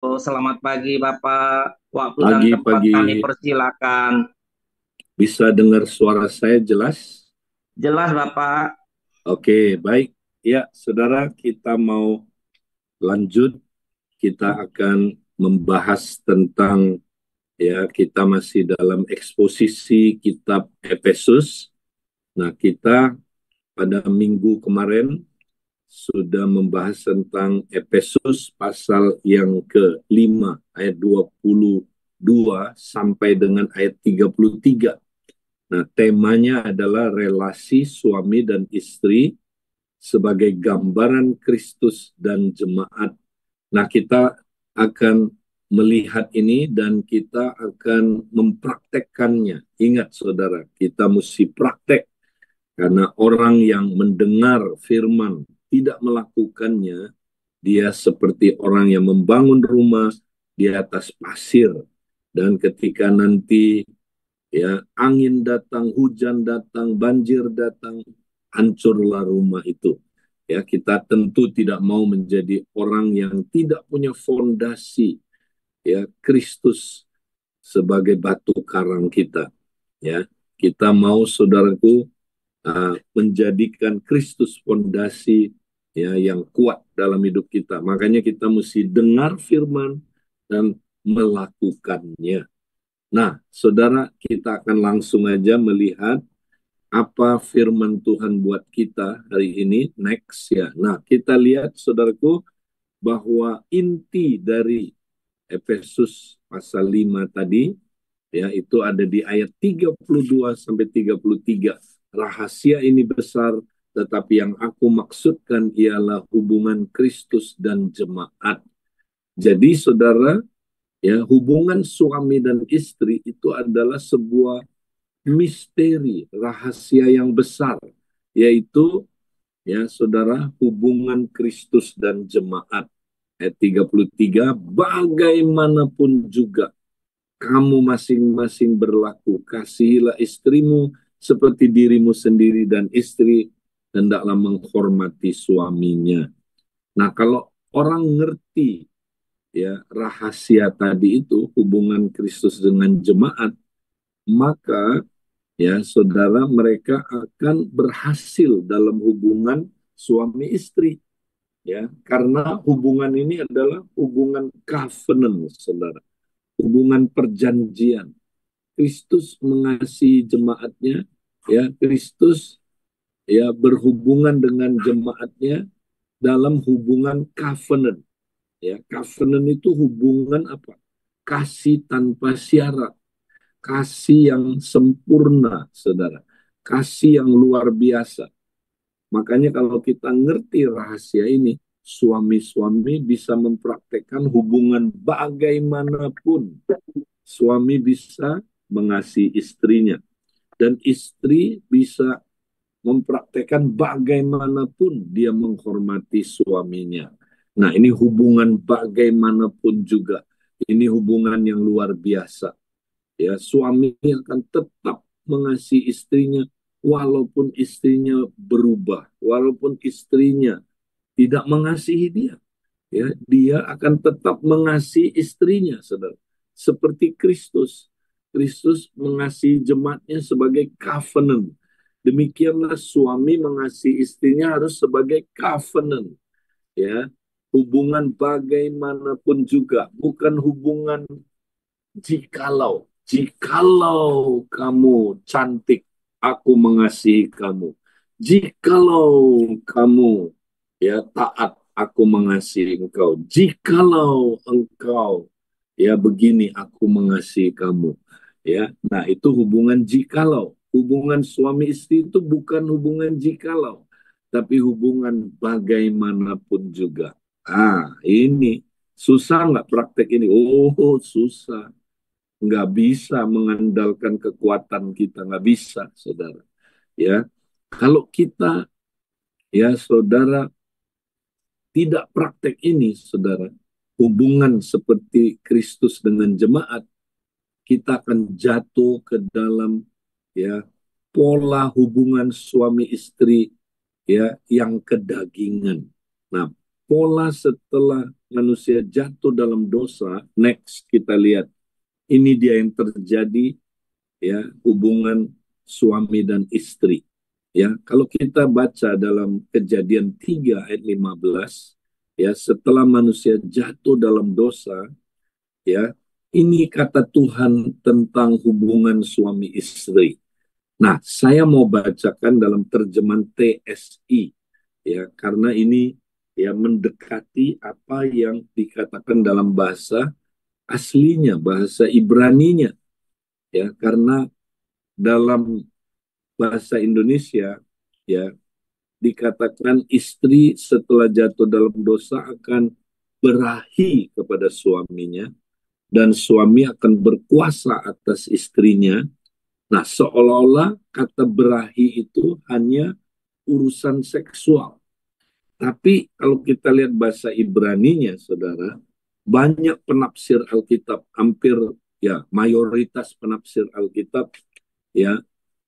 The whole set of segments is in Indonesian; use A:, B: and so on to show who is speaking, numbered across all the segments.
A: Oh, selamat pagi Bapak. Waktu dan tempat
B: Pagi-pagi
A: kami persilakan.
B: bisa dengar suara saya jelas?
A: Jelas Bapak.
B: Oke, baik. Ya, saudara, kita mau lanjut. Kita akan membahas tentang, ya, kita masih dalam eksposisi kitab Efesus. Nah, kita pada minggu kemarin sudah membahas tentang Efesus pasal yang kelima, ayat 22 sampai dengan ayat 33. Nah, temanya adalah relasi suami dan istri sebagai gambaran Kristus dan jemaat. Nah, kita akan melihat ini dan kita akan mempraktekkannya. Ingat saudara, kita mesti praktek karena orang yang mendengar firman tidak melakukannya, dia seperti orang yang membangun rumah di atas pasir. Dan ketika nanti ya angin datang, hujan datang, banjir datang, hancurlah rumah itu. Ya, kita tentu tidak mau menjadi orang yang tidak punya fondasi, ya, Kristus sebagai batu karang kita. Ya, kita mau saudaraku menjadikan Kristus fondasi, ya, yang kuat dalam hidup kita. Makanya kita mesti dengar firman dan melakukannya. Nah, saudara, kita akan langsung aja melihat apa firman Tuhan buat kita hari ini. Next ya. Nah, kita lihat saudaraku bahwa inti dari Efesus pasal 5 tadi ya itu ada di ayat 32 sampai 33. Rahasia ini besar, tetapi yang aku maksudkan ialah hubungan Kristus dan jemaat. Jadi saudara, ya, hubungan suami dan istri itu adalah sebuah misteri, rahasia yang besar, yaitu, ya, saudara, hubungan Kristus dan jemaat. Ayat 33, bagaimanapun juga kamu masing-masing berlaku, kasihilah istrimu seperti dirimu sendiri dan istri hendaklah menghormati suaminya. Nah, kalau orang ngerti, ya, rahasia tadi itu hubungan Kristus dengan jemaat, maka, ya, saudara, mereka akan berhasil dalam hubungan suami istri, ya, karena hubungan ini adalah hubungan covenant, saudara, hubungan perjanjian. Kristus mengasihi jemaatnya, ya, Kristus, ya, berhubungan dengan jemaatnya dalam hubungan covenant. Ya, covenant itu hubungan apa? Kasih tanpa syarat, kasih yang sempurna, saudara, kasih yang luar biasa. Makanya kalau kita ngerti rahasia ini, suami-suami bisa mempraktekkan hubungan bagaimanapun. Suami bisa mengasihi istrinya, dan istri bisa mempraktekkan bagaimanapun dia menghormati suaminya. Nah, ini hubungan bagaimanapun juga. Ini hubungan yang luar biasa. Ya, suami akan tetap mengasihi istrinya walaupun istrinya berubah, walaupun istrinya tidak mengasihi dia. Ya, dia akan tetap mengasihi istrinya, saudara. Seperti Kristus. Kristus mengasihi jemaatnya sebagai covenant. Demikianlah suami mengasihi istrinya harus sebagai covenant. Ya, hubungan bagaimanapun juga, bukan hubungan jikalau kamu cantik, aku mengasihi kamu. Jikalau kamu, ya, taat, aku mengasihi engkau. Jikalau engkau, ya, begini, aku mengasihi kamu. Ya, nah itu hubungan jikalau. Hubungan suami istri itu bukan hubungan jikalau, tapi hubungan bagaimanapun juga. Ini susah nggak praktek ini? Oh, susah. Nggak bisa mengandalkan kekuatan kita, nggak bisa, saudara. Ya, kalau kita, ya, saudara, tidak praktek ini, saudara, hubungan seperti Kristus dengan jemaat, kita akan jatuh ke dalam, ya, pola hubungan suami istri, ya, yang kedagingan. Nah, pola setelah manusia jatuh dalam dosa, next kita lihat, ini dia yang terjadi, ya, hubungan suami dan istri. Ya, kalau kita baca dalam Kejadian 3 ayat 15, ya, setelah manusia jatuh dalam dosa, ya, ini kata Tuhan tentang hubungan suami istri. Nah, saya mau bacakan dalam terjemahan TSI, ya, karena ini ya mendekati apa yang dikatakan dalam bahasa aslinya, bahasa Ibraninya, ya, karena dalam bahasa Indonesia, ya, dikatakan istri setelah jatuh dalam dosa akan berahi kepada suaminya dan suami akan berkuasa atas istrinya. Nah, seolah-olah kata berahi itu hanya urusan seksual. Tapi kalau kita lihat bahasa Ibraninya, saudara, banyak penafsir Alkitab, hampir ya mayoritas penafsir Alkitab ya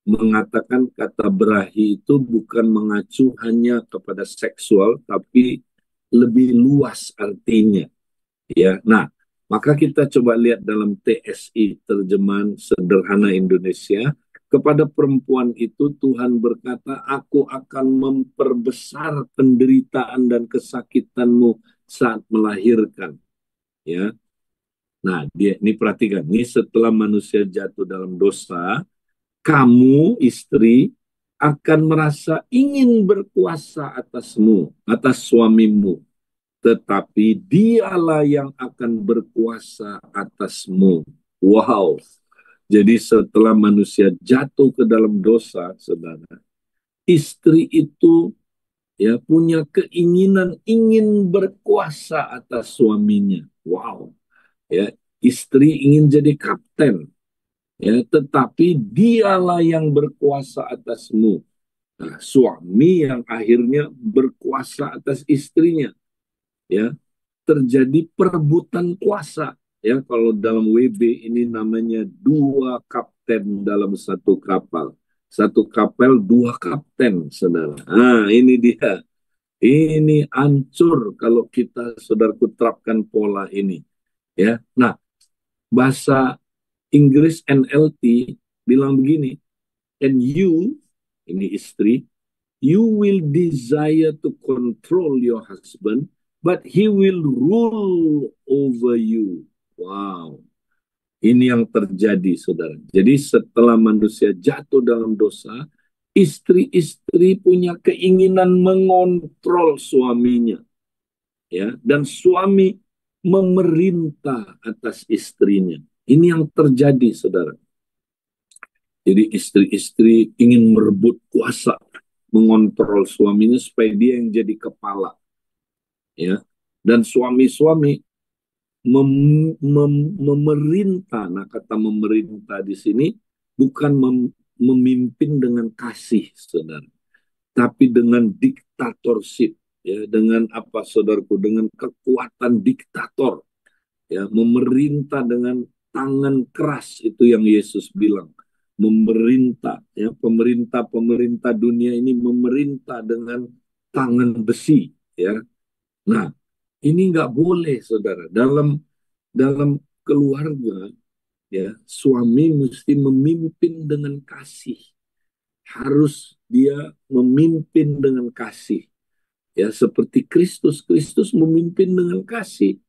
B: mengatakan kata berahi itu bukan mengacu hanya kepada seksual, tapi lebih luas artinya. Ya, nah, maka kita coba lihat dalam TSI, terjemahan sederhana Indonesia, kepada perempuan itu Tuhan berkata, aku akan memperbesar penderitaan dan kesakitanmu saat melahirkan. Ya, nah dia ini perhatikan, ini setelah manusia jatuh dalam dosa, kamu istri akan merasa ingin berkuasa atasmu, atas suamimu, tetapi dialah yang akan berkuasa atasmu. Wow. Jadi setelah manusia jatuh ke dalam dosa, saudara, istri itu ya punya keinginan ingin berkuasa atas suaminya. Wow. Ya, istri ingin jadi kapten, ya, tetapi dialah yang berkuasa atasmu. Nah, suami yang akhirnya berkuasa atas istrinya, ya, terjadi perebutan kuasa, ya, kalau dalam WB ini namanya dua kapten dalam satu kapal dua kapten, saudara. Nah, ini dia, ini hancur kalau kita, saudaraku, terapkan pola ini, ya. Nah, bahasa Inggris NLT bilang begini, and you, ini istri, you will desire to control your husband, but he will rule over you. Wow. Ini yang terjadi, saudara. Jadi setelah manusia jatuh dalam dosa, istri-istri punya keinginan mengontrol suaminya, ya, dan suami memerintah atas istrinya. Ini yang terjadi, saudara. Jadi istri-istri ingin merebut kuasa, mengontrol suaminya supaya dia yang jadi kepala, ya. Dan suami-suami memerintah. Nah, kata memerintah di sini bukan memimpin dengan kasih, saudara, tapi dengan diktatorship, ya, dengan apa, saudaraku, dengan kekuatan diktator, ya, memerintah dengan tangan keras, itu yang Yesus bilang. Memerintah, ya, pemerintah dunia ini memerintah dengan tangan besi, ya. Nah, ini nggak boleh, saudara. Dalam keluarga, ya, suami mesti memimpin dengan kasih. Harus dia memimpin dengan kasih. Ya, seperti Kristus memimpin dengan kasih.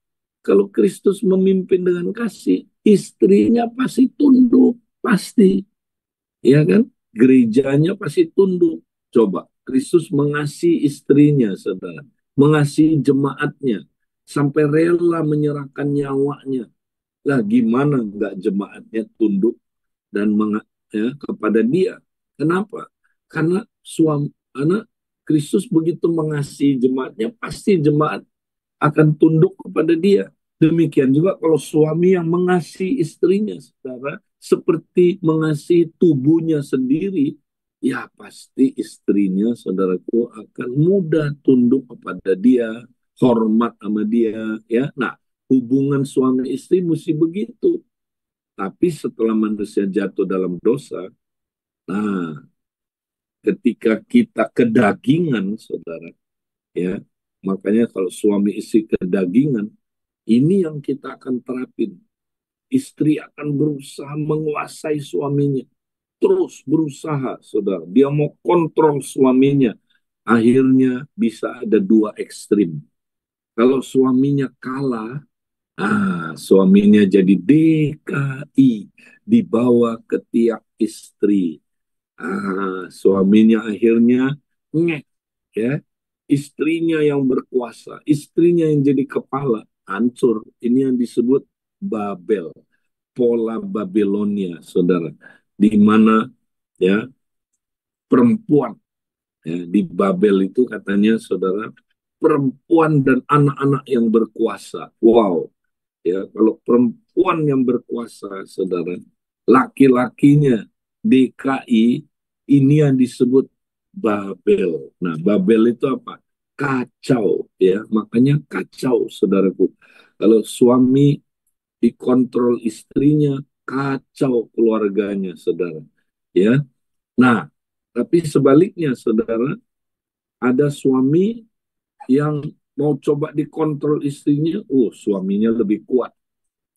B: Kalau Kristus memimpin dengan kasih, istrinya pasti tunduk, pasti. Ya kan? Gerejanya pasti tunduk. Coba, Kristus mengasihi istrinya, saudara. Mengasihi jemaatnya. Sampai rela menyerahkan nyawanya. Lah, gimana nggak jemaatnya tunduk dan ya, kepada dia? Kenapa? Karena anak Kristus begitu mengasihi jemaatnya, pasti jemaat akan tunduk kepada dia. Demikian juga kalau suami yang mengasihi istrinya, saudara, seperti mengasihi tubuhnya sendiri, ya pasti istrinya, saudaraku, akan mudah tunduk kepada dia, hormat sama dia, ya. Nah, hubungan suami istri mesti begitu. Tapi setelah manusia jatuh dalam dosa, nah, ketika kita kedagingan, saudara, ya, Makanya kalau suami istri kedagingan, ini yang kita akan terapin. Istri akan berusaha menguasai suaminya. Terus berusaha, saudara. Dia mau kontrol suaminya. Akhirnya bisa ada dua ekstrim. Kalau suaminya kalah, suaminya jadi DKI, dibawa ke tiak istri. Suaminya akhirnya ngek, ya. Istrinya yang berkuasa, istrinya yang jadi kepala, hancur. Ini yang disebut Babel, pola Babilonia, saudara. Di mana ya perempuan, ya, di Babel itu katanya, saudara, perempuan dan anak-anak yang berkuasa. Wow, ya, kalau perempuan yang berkuasa, saudara, laki-lakinya DKI, ini yang disebut Babel. Nah, Babel itu apa? Kacau, ya. Makanya kacau, saudaraku. Kalau suami dikontrol istrinya, kacau keluarganya, saudara. Ya. Nah, tapi sebaliknya, saudara, ada suami yang mau coba dikontrol istrinya, suaminya lebih kuat.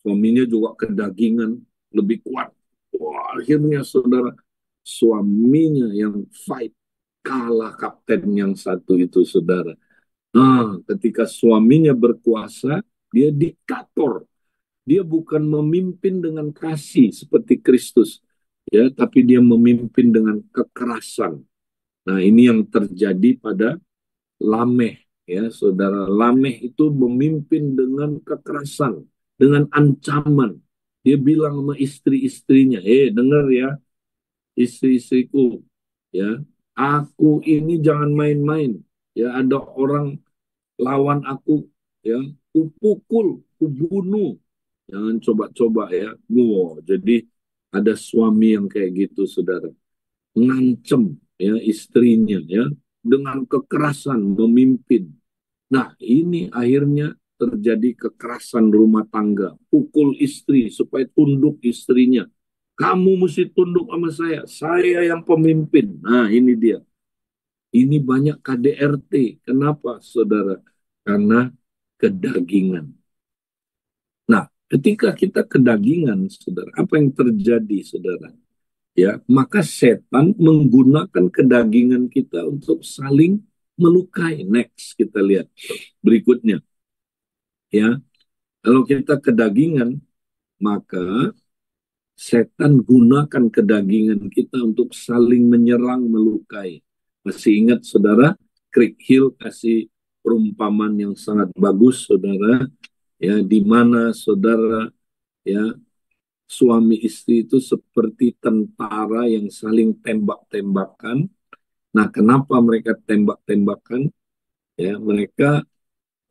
B: Suaminya juga kedagingan, lebih kuat. Wah, akhirnya, saudara, suaminya yang fight, kalah kapten yang satu itu, saudara. Nah, ketika suaminya berkuasa, dia diktator. Dia bukan memimpin dengan kasih seperti Kristus, ya, tapi dia memimpin dengan kekerasan. Nah, ini yang terjadi pada Lameh, ya, saudara. Lameh itu memimpin dengan kekerasan, dengan ancaman. Dia bilang sama istri-istrinya, dengar ya, istri-istriku, ya, aku ini jangan main-main. Ya, ada orang lawan aku, ya, kupukul, kubunuh. Jangan coba-coba ya. Wow, jadi ada suami yang kayak gitu, saudara. Ngancem ya istrinya ya dengan kekerasan memimpin. Nah, ini akhirnya terjadi kekerasan rumah tangga. Pukul istri supaya tunduk istrinya. Kamu mesti tunduk sama saya yang pemimpin. Nah, ini dia. Ini banyak KDRT. Kenapa, saudara? Karena kedagingan. Nah, ketika kita kedagingan, saudara, apa yang terjadi, saudara? Ya, maka setan menggunakan kedagingan kita untuk saling melukai. Next, kita lihat berikutnya. Ya, kalau kita kedagingan, maka setan gunakan kedagingan kita untuk saling menyerang, melukai. Masih ingat, saudara, Craig Hill kasih perumpamaan yang sangat bagus, saudara, ya, di mana, saudara, ya, suami istri itu seperti tentara yang saling tembak-tembakan. Nah, kenapa mereka tembak-tembakan? Ya, mereka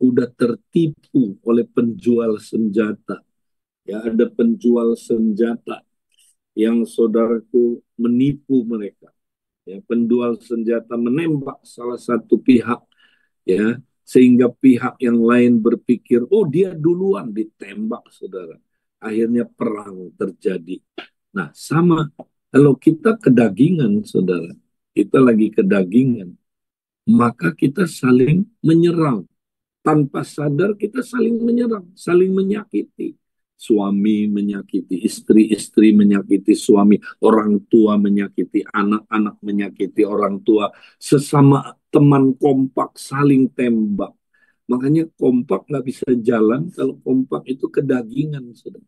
B: udah tertipu oleh penjual senjata. Ya, ada penjual senjata yang, saudaraku, menipu mereka. Ya, penjual senjata menembak salah satu pihak, ya, sehingga pihak yang lain berpikir, dia duluan, ditembak, saudara. Akhirnya perang terjadi. Nah, sama kalau kita kedagingan, saudara, kita lagi kedagingan, maka kita saling menyerang. Tanpa sadar kita saling menyerang, saling menyakiti. Suami menyakiti istri, istri menyakiti suami, orang tua menyakiti anak, anak menyakiti orang tua, sesama teman kompak saling tembak. Makanya kompak nggak bisa jalan kalau kompak itu kedagingan, saudara.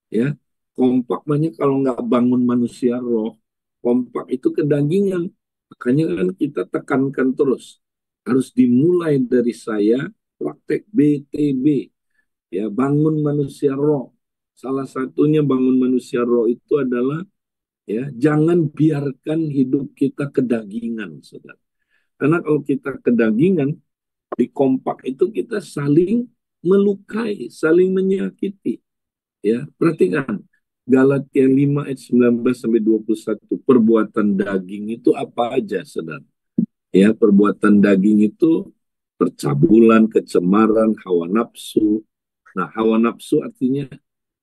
B: Ya, kompak banyak kalau nggak bangun manusia roh, kompak itu kedagingan. Makanya kan kita tekankan terus, harus dimulai dari saya, praktek BTB, ya, bangun manusia roh. Salah satunya bangun manusia roh itu adalah, ya, jangan biarkan hidup kita kedagingan, saudara. Karena kalau kita kedagingan, di kompak itu kita saling melukai, saling menyakiti. Ya, perhatikan Galatia 5 ayat 19 sampai 21. Perbuatan daging itu apa aja, saudara? Ya, perbuatan daging itu percabulan, kecemaran, hawa nafsu. Nah, hawa nafsu artinya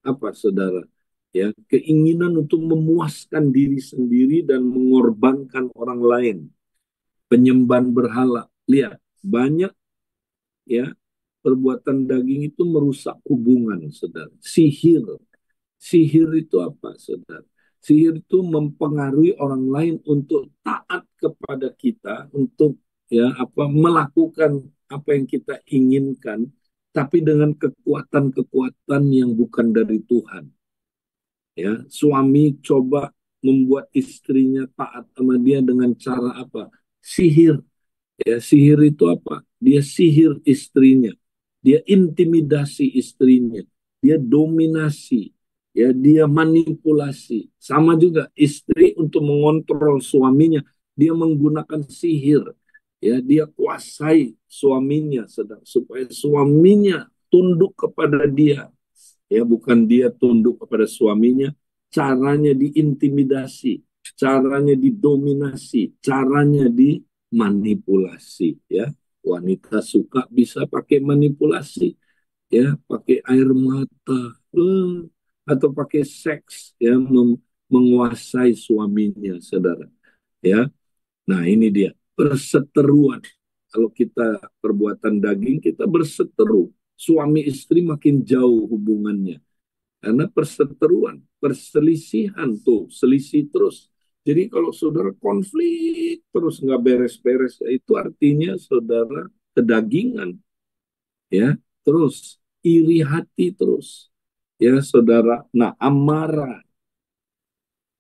B: apa, saudara? Ya, keinginan untuk memuaskan diri sendiri dan mengorbankan orang lain. Penyembahan berhala. Lihat, banyak ya, perbuatan daging itu merusak hubungan, saudara. Sihir itu apa, saudara? Sihir itu mempengaruhi orang lain untuk taat kepada kita, untuk ya apa melakukan apa yang kita inginkan, tapi dengan kekuatan-kekuatan yang bukan dari Tuhan. Ya, suami coba membuat istrinya taat sama dia dengan cara apa? Sihir. Ya, sihir itu apa? Dia sihir istrinya, dia intimidasi istrinya, dia dominasi, ya dia manipulasi. Sama juga istri untuk mengontrol suaminya, dia menggunakan sihir. Ya, dia kuasai suaminya sedang supaya suaminya tunduk kepada dia. Ya, bukan dia tunduk kepada suaminya, caranya diintimidasi, caranya didominasi, caranya dimanipulasi, ya. Wanita suka bisa pakai manipulasi, ya, pakai air mata, atau pakai seks, ya, menguasai suaminya, saudara. Ya, nah ini dia perseteruan. Kalau kita perbuatan daging, kita berseteru. Suami istri makin jauh hubungannya. Karena perseteruan, perselisihan tuh, selisih terus. Jadi kalau saudara konflik terus nggak beres-beres, ya itu artinya saudara kedagingan, ya. Terus iri hati terus, ya saudara. Nah, amarah,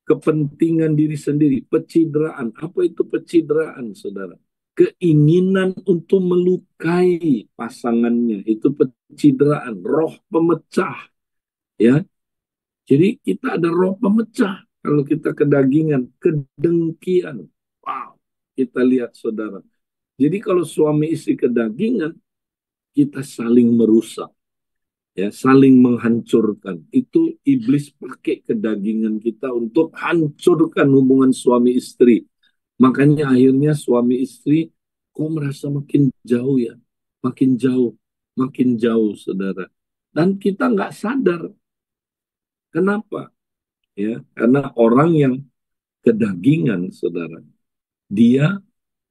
B: kepentingan diri sendiri, pencitraan. Apa itu pencitraan, saudara? Keinginan untuk melukai pasangannya, itu pencitraan, roh pemecah, ya. Jadi kita ada roh pemecah kalau kita kedagingan, kedengkian. Wow, kita lihat saudara. Jadi kalau suami istri kedagingan, kita saling merusak, ya, saling menghancurkan. Itu iblis pakai kedagingan kita untuk hancurkan hubungan suami istri. Makanya akhirnya suami istri kok merasa makin jauh, ya, makin jauh, saudara. Dan kita nggak sadar. Kenapa? Ya, karena orang yang kedagingan, saudara, dia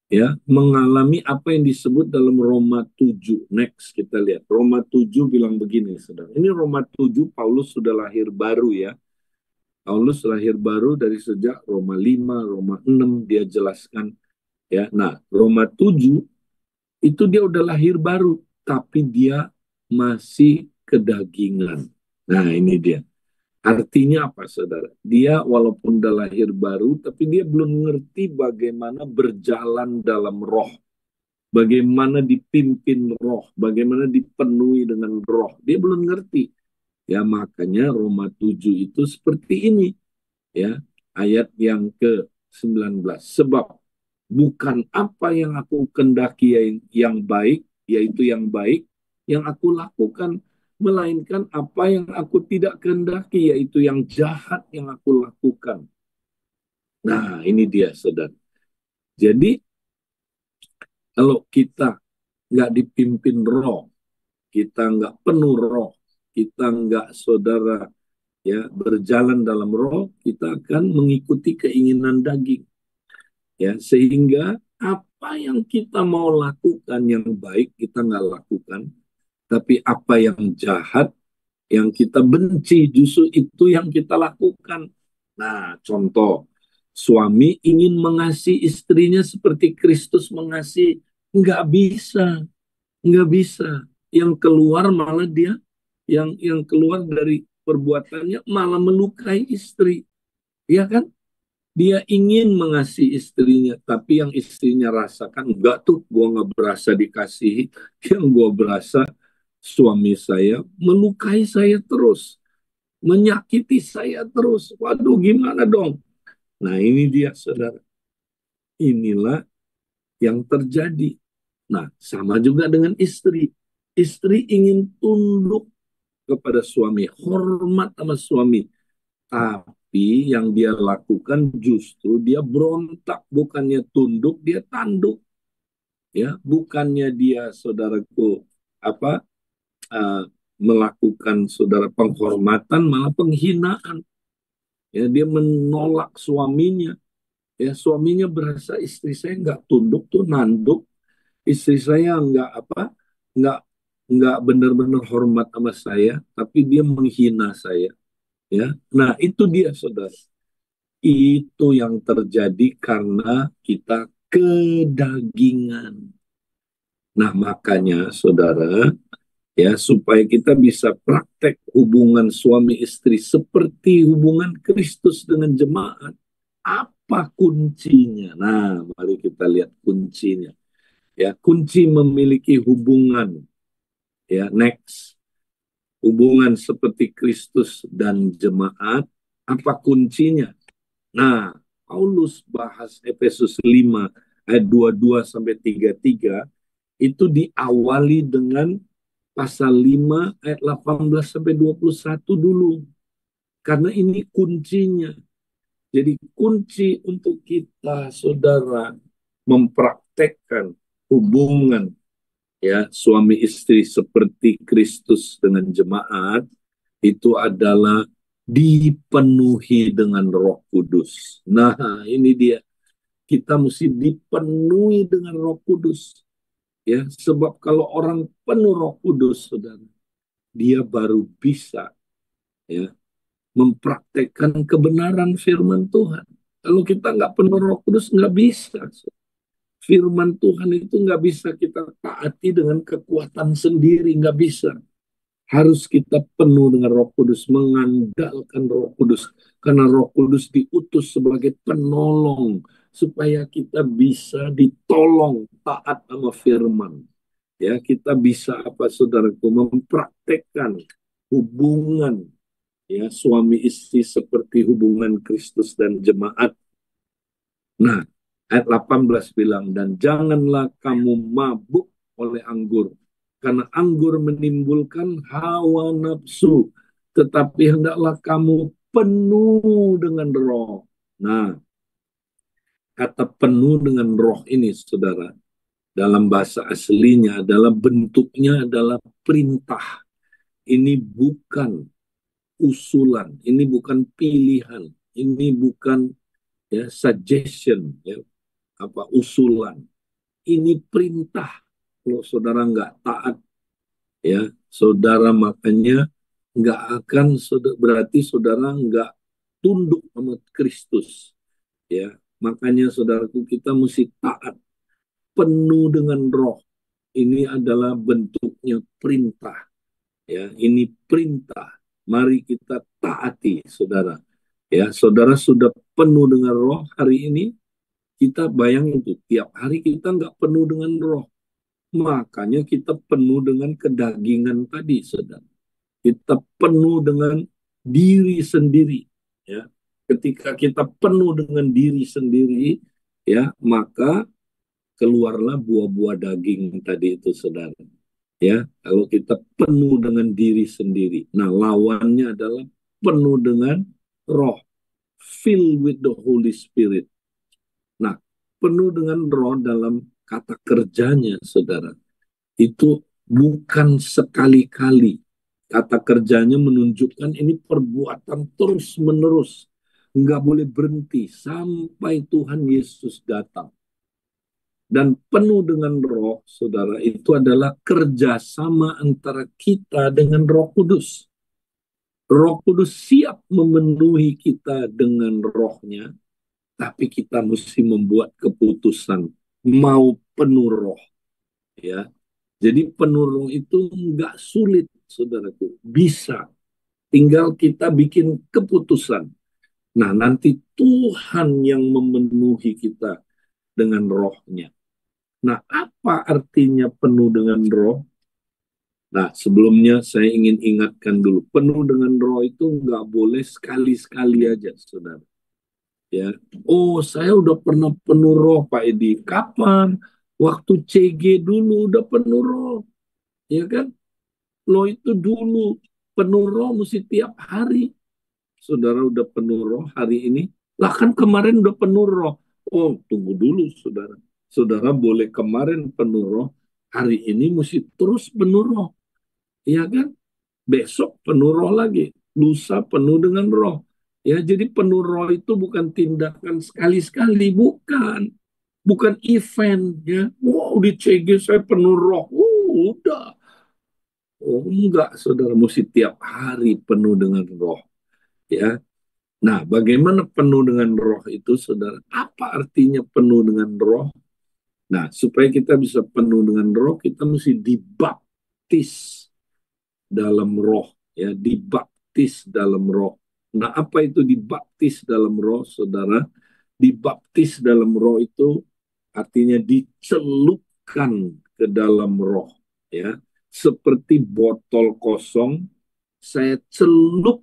B: ya mengalami apa yang disebut dalam Roma 7. Next kita lihat. Roma 7 bilang begini, saudara. Ini Roma 7, Paulus sudah lahir baru, ya. Paulus lahir baru dari sejak Roma 5, Roma 6 dia jelaskan, ya. Nah, Roma 7 itu dia udah lahir baru, tapi dia masih kedagingan. Nah, ini dia. Artinya apa, saudara? Dia walaupun udah lahir baru, tapi dia belum mengerti bagaimana berjalan dalam roh. Bagaimana dipimpin roh, bagaimana dipenuhi dengan roh. Dia belum ngerti. Ya, makanya Roma 7 itu seperti ini. Ya, ayat yang ke-19. Sebab bukan apa yang aku kendaki yang baik, yaitu yang baik, yang aku lakukan, melainkan apa yang aku tidak kehendaki, yaitu yang jahat yang aku lakukan. Nah, ini dia, saudara. Jadi, kalau kita nggak dipimpin roh, kita nggak penuh roh, kita nggak, saudara, ya, berjalan dalam roh, kita akan mengikuti keinginan daging. Ya, sehingga apa yang kita mau lakukan yang baik kita nggak lakukan, tapi apa yang jahat, yang kita benci, justru itu yang kita lakukan. Nah, contoh, suami ingin mengasihi istrinya seperti Kristus mengasihi. Nggak bisa, nggak bisa. Yang keluar malah dia, yang keluar dari perbuatannya malah melukai istri. Ya kan? Dia ingin mengasihi istrinya, tapi yang istrinya rasakan, enggak tuh, gue nggak berasa dikasihi. Yang gue berasa suami saya melukai saya terus, menyakiti saya terus. Waduh, gimana dong? Nah, ini dia, saudara. Inilah yang terjadi. Nah, sama juga dengan istri. Istri ingin tunduk kepada suami, hormat sama suami. Tapi yang dia lakukan justru dia berontak, bukannya tunduk, dia tanduk. Ya, bukannya dia, saudaraku, apa melakukan, saudara, penghormatan, malah penghinaan. Ya, dia menolak suaminya. Ya, suaminya berasa istri saya nggak tunduk tuh, nanduk. Istri saya nggak apa, nggak nggak benar-benar hormat sama saya, tapi dia menghina saya. Ya, nah itu dia saudara. Itu yang terjadi karena kita kedagingan. Nah makanya saudara, ya supaya kita bisa praktek hubungan suami istri seperti hubungan Kristus dengan jemaat, apa kuncinya? Nah, mari kita lihat kuncinya. Ya, kunci memiliki hubungan. Ya, next. Hubungan seperti Kristus dan jemaat, apa kuncinya? Nah, Paulus bahas Efesus 5 ayat 22 sampai 33 itu diawali dengan pasal 5 ayat 18 sampai 21 dulu. Karena ini kuncinya. Jadi kunci untuk kita saudara mempraktekkan hubungan ya suami istri seperti Kristus dengan jemaat itu adalah dipenuhi dengan Roh Kudus. Nah, ini dia. Kita mesti dipenuhi dengan Roh Kudus. Ya, sebab kalau orang penuh Roh Kudus, saudara, dia baru bisa ya mempraktekkan kebenaran firman Tuhan. Kalau kita nggak penuh Roh Kudus, nggak bisa. Firman Tuhan itu nggak bisa kita taati dengan kekuatan sendiri, nggak bisa. Harus kita penuh dengan Roh Kudus, mengandalkan Roh Kudus. Karena Roh Kudus diutus sebagai penolong, supaya kita bisa ditolong taat sama firman. Ya, kita bisa apa saudaraku mempraktekkan hubungan ya suami istri seperti hubungan Kristus dan jemaat. Nah, ayat 18 bilang, dan janganlah kamu mabuk oleh anggur, karena anggur menimbulkan hawa nafsu, tetapi hendaklah kamu penuh dengan roh. Nah, kata penuh dengan roh ini, saudara, dalam bahasa aslinya adalah bentuknya adalah perintah. Ini bukan usulan, ini bukan pilihan, ini bukan ya suggestion, ya, apa usulan. Ini perintah. Kalau saudara nggak taat, ya saudara makanya nggak akan berarti saudara nggak tunduk sama Kristus. Ya, makanya saudaraku kita mesti taat penuh dengan Roh. Ini adalah bentuknya perintah. Ya, ini perintah. Mari kita taati, saudara. Ya, saudara sudah penuh dengan Roh hari ini. Kita bayangin tuh, tiap hari kita nggak penuh dengan Roh. Makanya kita penuh dengan kedagingan tadi, saudara. Kita penuh dengan diri sendiri. Ya, ketika kita penuh dengan diri sendiri, ya maka keluarlah buah-buah daging tadi itu, saudara. Ya, kalau kita penuh dengan diri sendiri. Nah, lawannya adalah penuh dengan Roh, filled with the Holy Spirit. Nah, penuh dengan Roh dalam kata kerjanya, saudara, itu bukan sekali-kali. Kata kerjanya menunjukkan ini perbuatan terus-menerus. Nggak boleh berhenti sampai Tuhan Yesus datang. Dan penuh dengan Roh, saudara, itu adalah kerjasama antara kita dengan Roh Kudus. Roh Kudus siap memenuhi kita dengan Rohnya, tapi kita mesti membuat keputusan mau penuh Roh. Ya, jadi penuh Roh itu nggak sulit, saudaraku. Bisa, tinggal kita bikin keputusan. Nah, nanti Tuhan yang memenuhi kita dengan Rohnya. Nah, apa artinya penuh dengan Roh? Nah, sebelumnya saya ingin ingatkan dulu, penuh dengan Roh itu nggak boleh sekali-sekali aja, saudara. Ya, oh saya udah pernah penuh Roh, Pak Edi. Kapan? Waktu CG dulu udah penuh Roh, ya kan? Lo itu dulu penuh Roh mesti tiap hari. Saudara udah penuh Roh hari ini, lah kan kemarin udah penuh Roh. Oh, tunggu dulu, saudara. Saudara boleh kemarin penuh Roh, hari ini mesti terus penuh Roh. Ya kan? Besok penuh Roh lagi, lusa penuh dengan Roh. Ya, jadi penuh Roh itu bukan tindakan sekali-sekali, bukan. Bukan event, ya. Wow, di CG saya penuh Roh. udah. Oh, enggak, saudara, mesti tiap hari penuh dengan roh. Ya, nah, bagaimana penuh dengan roh itu, saudara? Apa artinya penuh dengan roh? Nah, supaya kita bisa penuh dengan roh, kita mesti dibaptis dalam roh, ya, dibaptis dalam roh. Nah, apa itu dibaptis dalam roh, saudara? Dibaptis dalam roh itu artinya dicelupkan ke dalam roh, ya. Seperti botol kosong, saya celup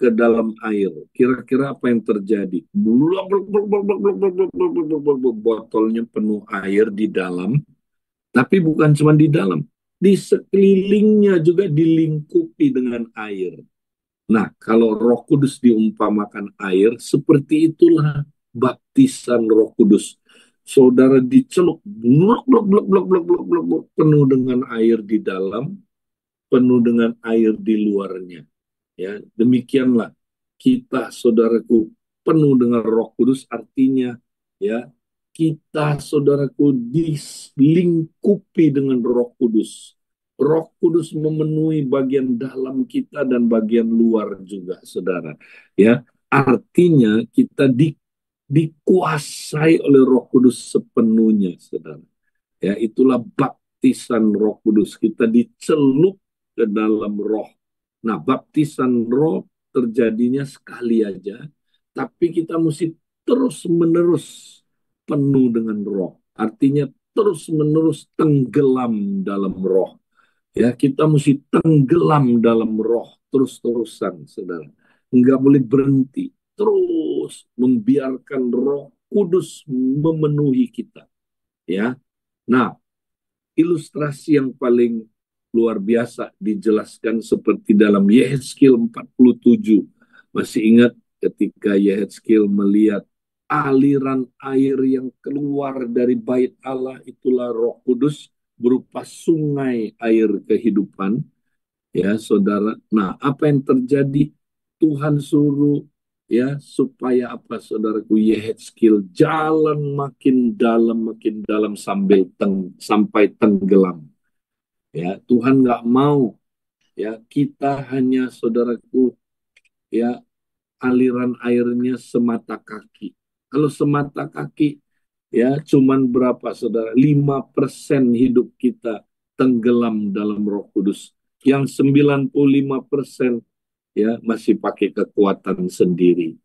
B: ke dalam air. Kira-kira apa yang terjadi? Botolnya penuh air di dalam, tapi bukan cuma di dalam, di sekelilingnya juga dilingkupi dengan air. Nah, kalau Roh Kudus diumpamakan air, seperti itulah baptisan Roh Kudus. Saudara dicelup, blok, blok, blok, blok, blok, blok, blok, blok, penuh dengan air di dalam, penuh dengan air di luarnya. Ya, demikianlah kita, saudaraku, penuh dengan Roh Kudus, artinya ya, kita, saudaraku, dilingkupi dengan Roh Kudus. Roh Kudus memenuhi bagian dalam kita dan bagian luar juga, saudara. Ya, artinya kita dikuasai oleh Roh Kudus sepenuhnya, saudara. Ya, itulah baptisan Roh Kudus. Kita dicelup ke dalam Roh. Nah, baptisan Roh terjadinya sekali aja, tapi kita mesti terus-menerus penuh dengan Roh. Artinya terus-menerus tenggelam dalam Roh. Ya, kita mesti tenggelam dalam Roh terus-terusan, saudara. Enggak boleh berhenti. Terus membiarkan Roh Kudus memenuhi kita. Ya, nah, ilustrasi yang paling luar biasa dijelaskan seperti dalam Yehezkiel 47. Masih ingat ketika Yehezkiel melihat aliran air yang keluar dari bait Allah, itulah Roh Kudus berupa sungai air kehidupan, ya, saudara. Nah, apa yang terjadi? Tuhan suruh, ya, supaya apa, saudaraku, Yehezkiel jalan makin dalam sampai tenggelam. Ya, Tuhan nggak mau, ya, kita hanya, saudaraku, ya, aliran airnya semata kaki. Kalau semata kaki, ya, cuman berapa, saudara? 5% hidup kita tenggelam dalam Roh Kudus. Yang 95%, ya, masih pakai kekuatan sendiri.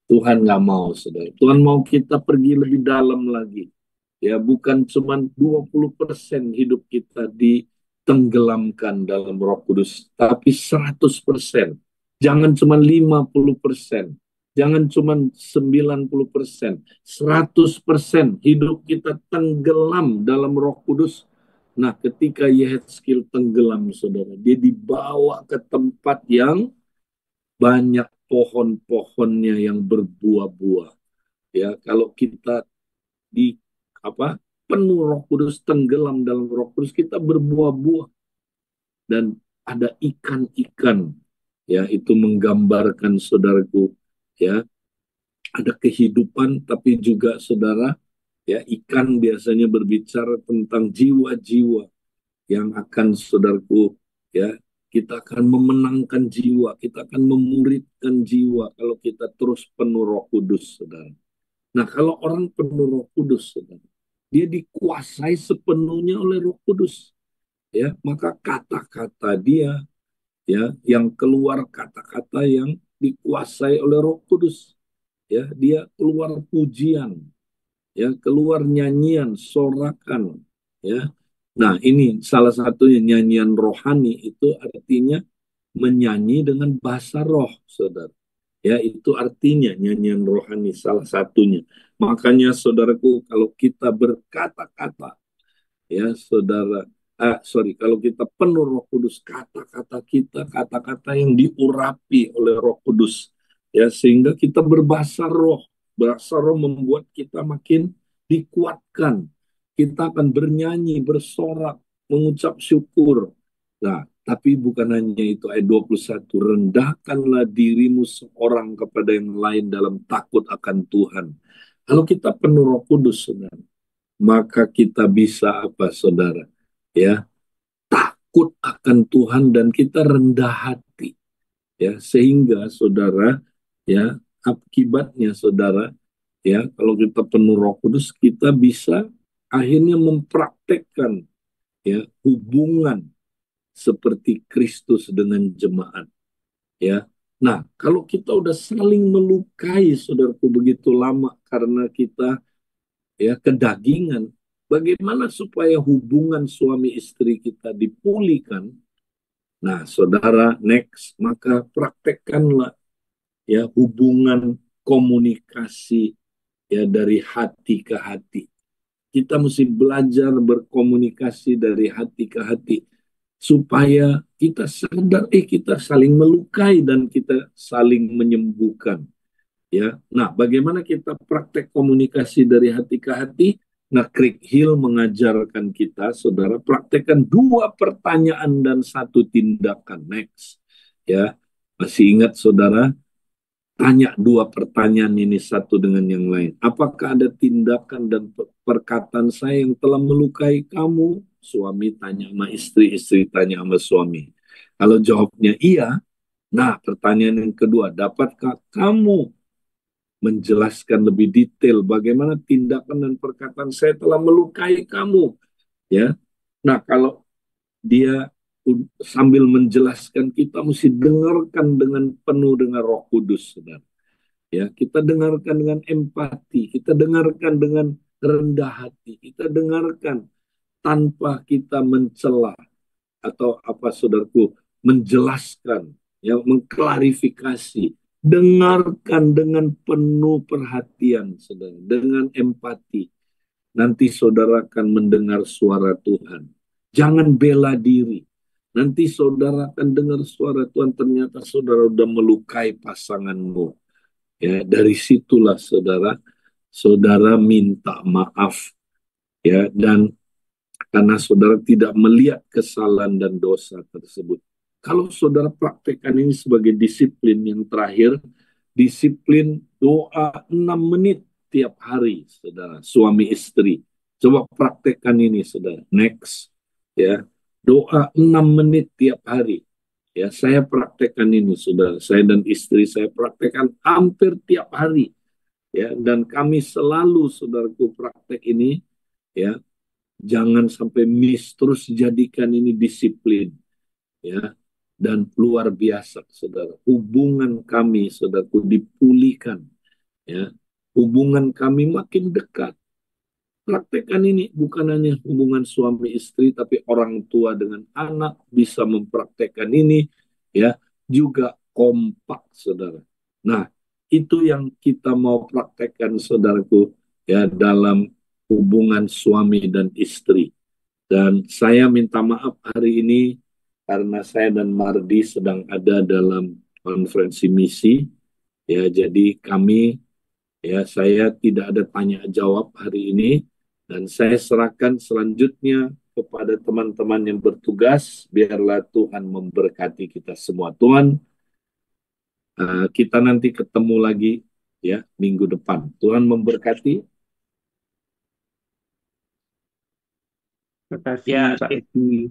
B: Tuhan nggak mau, saudara. Tuhan mau kita pergi lebih dalam lagi. Ya, bukan cuma 20% hidup kita ditenggelamkan dalam Roh Kudus, tapi 100%. Jangan cuma 50%. Jangan cuma 90%. 100% hidup kita tenggelam dalam Roh Kudus. Nah, ketika Yehezkiel tenggelam, saudara, dia dibawa ke tempat yang banyak pohon-pohonnya yang berbuah-buah. Ya, kalau kita di apa penuh Roh Kudus, tenggelam dalam Roh Kudus, kita berbuah-buah dan ada ikan-ikan. Ya, itu menggambarkan, saudaraku, ya, ada kehidupan, tapi juga, saudara, ya, ikan biasanya berbicara tentang jiwa-jiwa yang akan, saudaraku, ya, kita akan memenangkan jiwa, kita akan memuridkan jiwa kalau kita terus penuh Roh Kudus, saudara. Nah, kalau orang penuh Roh Kudus, saudara, dia dikuasai sepenuhnya oleh Roh Kudus, ya, maka kata-kata dia, ya, yang keluar kata-kata yang dikuasai oleh Roh Kudus, ya, dia keluar pujian, ya, keluar nyanyian, sorakan, ya. Nah, ini salah satunya, nyanyian rohani itu artinya menyanyi dengan bahasa roh, saudara. Ya, itu artinya nyanyian rohani, salah satunya. Makanya, saudaraku, kalau kita berkata-kata, ya, saudara, kalau kita penuh Roh Kudus, kata-kata kita, kata-kata yang diurapi oleh Roh Kudus, ya, sehingga kita berbahasa roh. Bahasa roh membuat kita makin dikuatkan. Kita akan bernyanyi, bersorak, mengucap syukur. Nah, tapi bukan hanya itu, ayat 21, rendahkanlah dirimu seorang kepada yang lain dalam takut akan Tuhan. Kalau kita penuh Roh Kudus, saudara, maka kita bisa apa, saudara? Ya, takut akan Tuhan dan kita rendah hati, ya, sehingga saudara, ya, akibatnya saudara, ya, kalau kita penuh Roh Kudus kita bisa akhirnya mempraktekkan, ya, hubungan seperti Kristus dengan jemaat, ya. Nah, kalau kita udah saling melukai saudaraku begitu lama karena kita, ya, kedagingan, bagaimana supaya hubungan suami istri kita dipulihkan? Nah, saudara, next, maka praktekkanlah, ya, hubungan komunikasi, ya, dari hati ke hati. Kita mesti belajar berkomunikasi dari hati ke hati supaya kita sadar kita saling melukai dan kita saling menyembuhkan, ya. Nah, bagaimana kita praktek komunikasi dari hati ke hati? Nah, Craig Hill mengajarkan kita, saudara, praktekkan 2 pertanyaan dan 1 tindakan. Next, ya. Masih ingat, saudara? Tanya 2 pertanyaan ini satu dengan yang lain. Apakah ada tindakan dan perkataan saya yang telah melukai kamu? Suami tanya sama istri, istri tanya sama suami. Kalau jawabnya iya, nah, pertanyaan yang kedua, dapatkah kamu menjelaskan lebih detail bagaimana tindakan dan perkataan saya telah melukai kamu, ya. Nah, kalau dia sambil menjelaskan, kita mesti dengarkan dengan penuh dengan Roh Kudus, saudara. Ya, kita dengarkan dengan empati, kita dengarkan dengan rendah hati, kita dengarkan tanpa kita mencela atau apa, saudaraku, menjelaskan, ya, mengklarifikasi. Dengarkan dengan penuh perhatian, saudara, dengan empati. Nanti saudara akan mendengar suara Tuhan. Jangan bela diri. Nanti saudara akan dengar suara Tuhan, ternyata saudara sudah melukai pasanganmu. Ya, dari situlah saudara, saudara minta maaf, ya, dan karena saudara tidak melihat kesalahan dan dosa tersebut. Kalau saudara praktekkan ini sebagai disiplin yang terakhir, disiplin doa 6 menit tiap hari, saudara, suami istri. Coba praktekkan ini, saudara. Next, ya, doa 6 menit tiap hari. Ya, saya praktekkan ini, saudara. Saya dan istri saya praktekkan hampir tiap hari. Ya, dan kami selalu, saudaraku, praktek ini, ya. Jangan sampai miss, terus jadikan ini disiplin, ya. Dan luar biasa, saudara. Hubungan kami, saudaraku, dipulihkan, ya. Hubungan kami makin dekat. Praktekkan ini bukan hanya hubungan suami istri, tapi orang tua dengan anak bisa mempraktekkan ini, ya. Juga kompak, saudara. Nah, itu yang kita mau praktekkan, saudaraku, ya, dalam hubungan suami dan istri. Dan saya minta maaf hari ini karena saya dan Mardi sedang ada dalam konferensi misi, ya. Jadi kami, ya, saya tidak ada tanya jawab hari ini, dan saya serahkan selanjutnya kepada teman-teman yang bertugas. Biarlah Tuhan memberkati kita semua. Tuhan, kita nanti ketemu lagi, ya, minggu depan. Tuhan memberkati.
A: Terima kasih, Pak Eki.